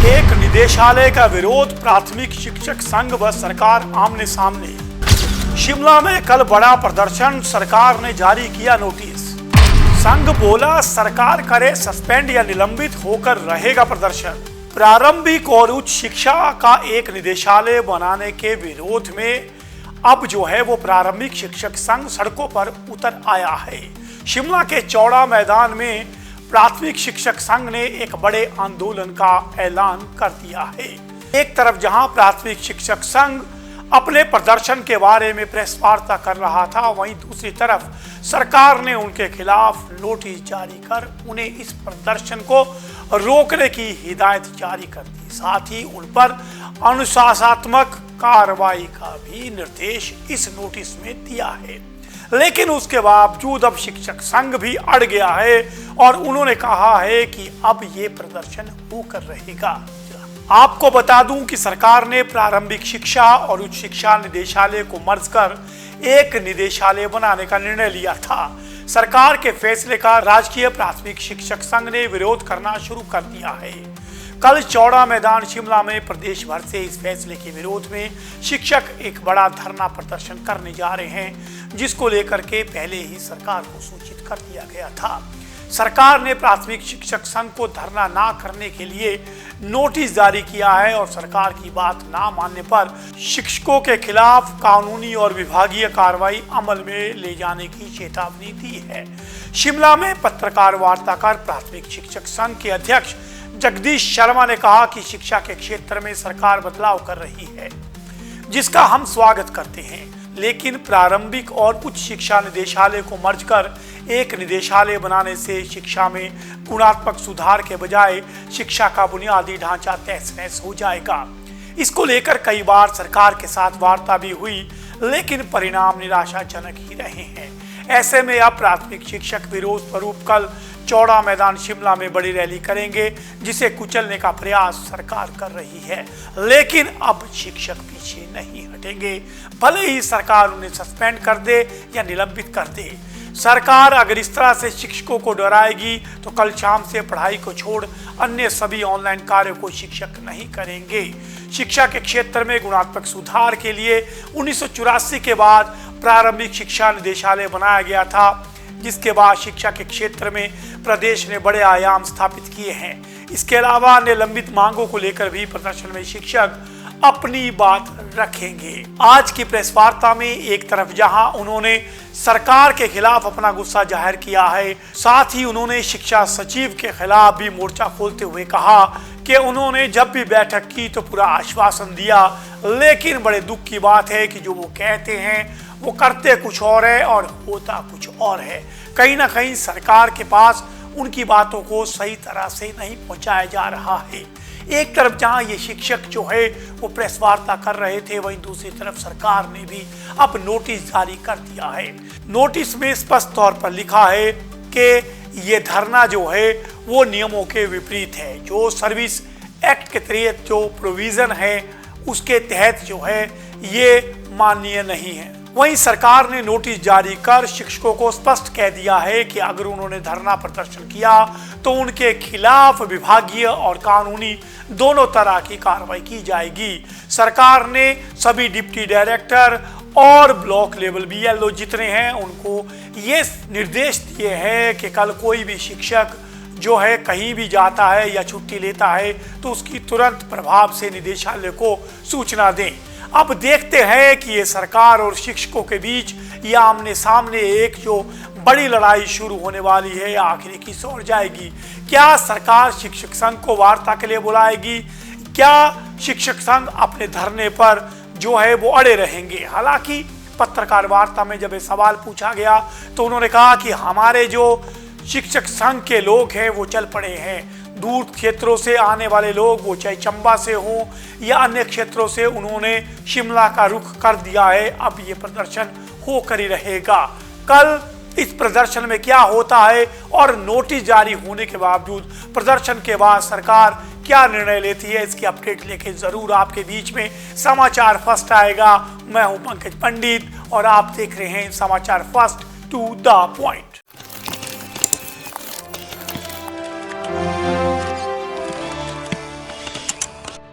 एक निदेशालय का विरोध, प्राथमिक शिक्षक संघ व सरकार आमने सामने। शिमला में कल बड़ा प्रदर्शन, सरकार ने जारी किया नोटिस। संघ बोला सरकार करे सस्पेंड या निलंबित, होकर रहेगा प्रदर्शन। प्रारंभिक और उच्च शिक्षा का एक निदेशालय बनाने के विरोध में अब जो है वो प्रारंभिक शिक्षक संघ सड़कों पर उतर आया है। शिमला के चौड़ा मैदान में प्राथमिक शिक्षक संघ ने एक बड़े आंदोलन का ऐलान कर दिया है। एक तरफ जहां प्राथमिक शिक्षक संघ अपने प्रदर्शन के बारे में प्रेस वार्ता कर रहा था, वहीं दूसरी तरफ सरकार ने उनके खिलाफ नोटिस जारी कर उन्हें इस प्रदर्शन को रोकने की हिदायत जारी कर दी। साथ ही उन पर अनुशासनात्मक कार्रवाई का भी निर्देश इस नोटिस में दिया है। लेकिन उसके बावजूद अब शिक्षक संघ भी अड़ गया है और उन्होंने कहा है कि अब ये प्रदर्शन होकर रहेगा। आपको बता दूं कि सरकार ने प्रारंभिक शिक्षा और उच्च शिक्षा निदेशालय को मर्ज कर एक निदेशालय बनाने का निर्णय लिया था। सरकार के फैसले का राजकीय प्राथमिक शिक्षक संघ ने विरोध करना शुरू कर दिया है। कल चौड़ा मैदान शिमला में प्रदेश भर से इस फैसले के विरोध में शिक्षक एक बड़ा धरना प्रदर्शन करने जा रहे हैं, जिसको लेकर के पहले ही सरकार को सूचित कर दिया गया था। सरकार ने प्राथमिक शिक्षक संघ को धरना ना करने के लिए नोटिस जारी किया है और सरकार की बात ना मानने पर शिक्षकों के खिलाफ कानूनी और विभागीय कार्रवाई अमल में ले जाने की चेतावनी दी है। शिमला में पत्रकार वार्ता कर प्राथमिक शिक्षक संघ के अध्यक्ष जगदीश शर्मा ने कहा कि शिक्षा के क्षेत्र में सरकार बदलाव कर रही है, जिसका हम स्वागत करते हैं, लेकिन प्रारंभिक और उच्च शिक्षा निदेशालय को मर्ज कर एक निदेशालय बनाने से शिक्षा में गुणात्मक सुधार के बजाय शिक्षा का बुनियादी ढांचा तहस-नहस हो जाएगा। इसको लेकर कई बार सरकार के साथ वार्ता भी हुई, लेकिन परिणाम निराशाजनक ही रहे हैं। ऐसे में अब प्राथमिक शिक्षक विरोध स्वरूप कल चौड़ा मैदान शिमला में बड़ी रैली करेंगे, जिसे कुचलने का प्रयास सरकार कर रही है। लेकिन अब शिक्षक पीछे नहीं हटेंगे, भले ही सरकार उन्हें सस्पेंड कर दे या निलंबित कर दे। सरकार अगर इस तरह से शिक्षकों को डराएगी तो कल शाम से पढ़ाई को छोड़ अन्य सभी ऑनलाइन कार्यों को शिक्षक नहीं करेंगे। शिक्षा के क्षेत्र में गुणात्मक सुधार के लिए 1984 के बाद प्रारंभिक शिक्षा निदेशालय बनाया गया था, जिसके बाद शिक्षा के क्षेत्र में प्रदेश ने बड़े आयाम स्थापित किए हैं। इसके अलावा निलंबित मांगों को लेकर भी प्रदर्शन में शिक्षक अपनी बात रखेंगे। आज की प्रेस वार्ता में एक तरफ जहां उन्होंने सरकार के खिलाफ अपना गुस्सा जाहिर किया है, साथ ही उन्होंने शिक्षा सचिव के खिलाफ भी मोर्चा खोलते हुए कहा कि उन्होंने जब भी बैठक की तो पूरा आश्वासन दिया, लेकिन बड़े दुख की बात है कि जो वो कहते हैं वो करते कुछ और है और होता कुछ और है। कहीं ना कहीं सरकार के पास उनकी बातों को सही तरह से नहीं पहुंचाया जा रहा है। एक तरफ जहां ये शिक्षक जो है वो प्रेस वार्ता कर रहे थे, वहीं दूसरी तरफ सरकार ने भी अब नोटिस जारी कर दिया है। नोटिस में स्पष्ट तौर पर लिखा है कि ये धरना जो है वो नियमों के विपरीत है। जो सर्विस एक्ट के तहत जो प्रोविजन है उसके तहत जो है ये माननीय नहीं है। वहीं सरकार ने नोटिस जारी कर शिक्षकों को स्पष्ट कह दिया है कि अगर उन्होंने धरना प्रदर्शन किया तो उनके खिलाफ विभागीय और कानूनी दोनों तरह की कार्रवाई की जाएगी। सरकार ने सभी डिप्टी डायरेक्टर और ब्लॉक लेवल BLO जितने हैं उनको ये निर्देश दिए हैं कि कल कोई भी शिक्षक जो है कहीं भी जाता है या छुट्टी लेता है तो उसकी तुरंत प्रभाव से निदेशालय को सूचना दें। अब देखते हैं कि ये सरकार और शिक्षकों के बीच या आमने सामने एक जो बड़ी लड़ाई शुरू होने वाली है या आखिर किस ओर जाएगी। क्या सरकार शिक्षक संघ को वार्ता के लिए बुलाएगी? क्या शिक्षक संघ अपने धरने पर जो है वो अड़े रहेंगे? हालांकि पत्रकार वार्ता में जब ये सवाल पूछा गया तो उन्होंने कहा कि हमारे जो शिक्षक संघ के लोग हैं वो चल पड़े हैं। दूर क्षेत्रों से आने वाले लोग, वो चाहे चंबा से हों या अन्य क्षेत्रों से, उन्होंने शिमला का रुख कर दिया है। अब ये प्रदर्शन होकर ही रहेगा। कल इस प्रदर्शन में क्या होता है और नोटिस जारी होने के बावजूद प्रदर्शन के बाद सरकार क्या निर्णय लेती है, इसकी अपडेट लेके जरूर आपके बीच में समाचार फर्स्ट आएगा। मैं हूं पंकज पंडित और आप देख रहे हैं समाचार फर्स्ट टू द पॉइंट।